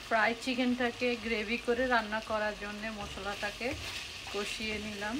Fry চিকেনটাকে gravy করে রান্না করার জন্য মশলাটাকে কষিয়ে নিলাম।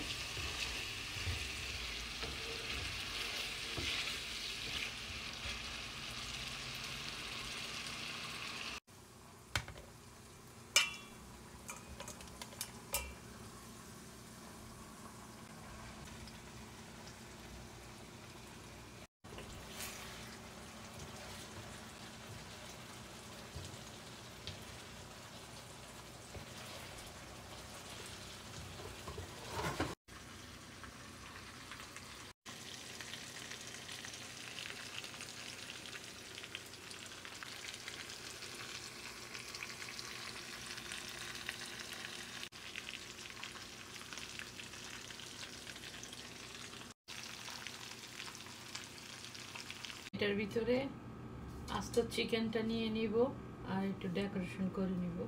এটার ভিতরে আস্ত চিকেনটা নিয়ে নিব আর একটু ডেকোরেশন করে নিব।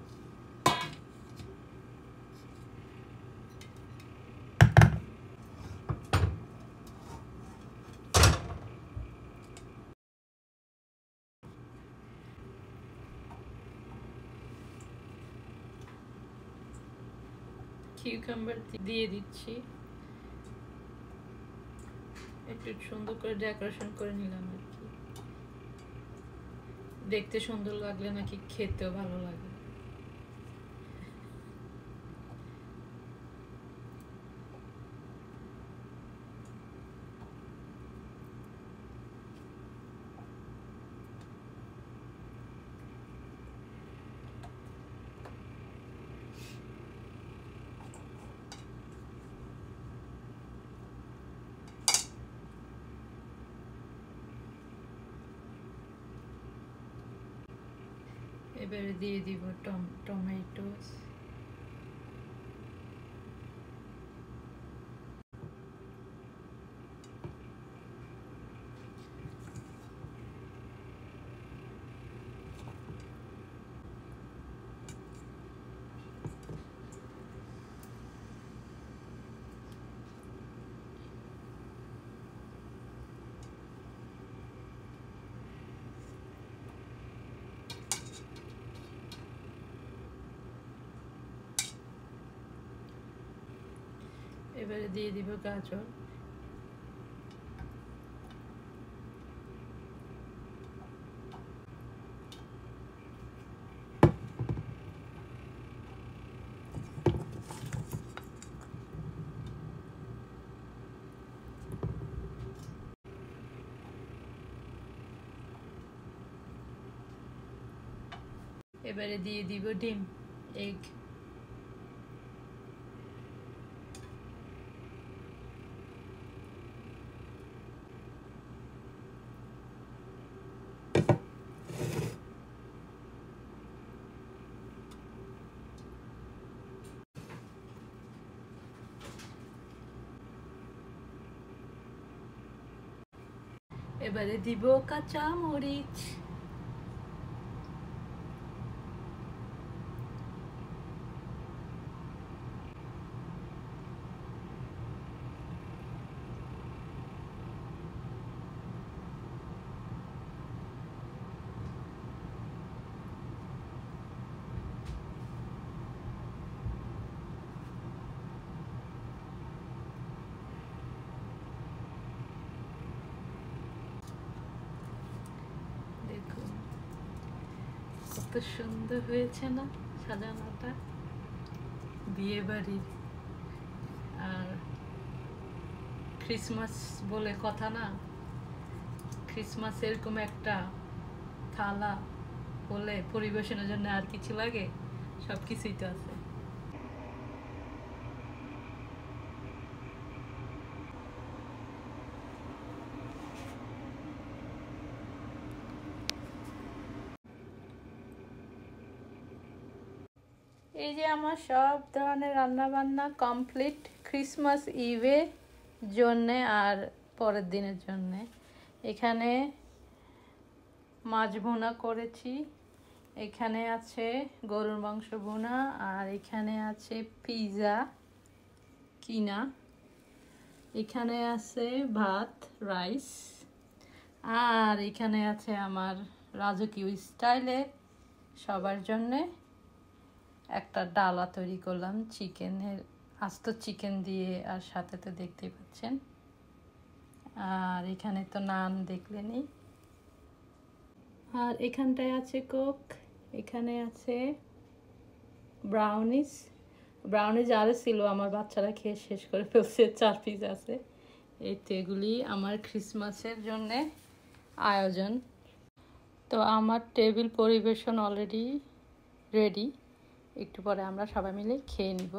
কিউকাম্বার দিয়ে দিচ্ছি, একটু সুন্দর করে ডেকোরেশন করে নিলাম আর কি। দেখতে সুন্দর লাগলে নাকি খেতেও ভালো লাগে। এবারে দিয়ে দিব টমেটোস, এবারে দিয়ে দিব গাজর, এবারে দিয়ে দিব ডিম, এগ, এবারে দিব কাঁচা মরিচ, কত সুন্দর হয়েছে না সাজানোটা, বিয়ে বাড়ির। আর ক্রিসমাস বলে কথা না, ক্রিসমাস এরকম একটা থালা হলে পরিবেশনের জন্য আর কিছু লাগে? সব কিছুই তো আছে। এই যে আমার সব ধরনের রান্না বান্না কমপ্লিট ক্রিসমাস ইভের জন্যে আর পরের দিনের জন্যে। এখানে মাছ ভুনা করেছি, এখানে আছে গরুর মাংস ভুনা, আর এখানে আছে পিৎজা কিনা, এখানে আছে ভাত রাইস, আর এখানে আছে আমার রাজকীয় স্টাইলে সবার জন্যে একটা ডালা তৈরি করলাম চিকেনের, আস্ত চিকেন দিয়ে, আর সাথে তো দেখতেই পাচ্ছেন। আর এখানে তো নান দেখলেনই। আর এখানটায় আছে কোক, এখানে আছে ব্রাউনিস। ব্রাউনিস আরও ছিল, আমার বাচ্চারা খেয়ে শেষ করে ফেলছে, 4 পিস আছে। এই তো এগুলি আমার ক্রিসমাসের জন্যে আয়োজন। তো আমার টেবিল পরিবেশন অলরেডি রেডি, একটু পরে আমরা সবাই মিলে খেয়ে নিব।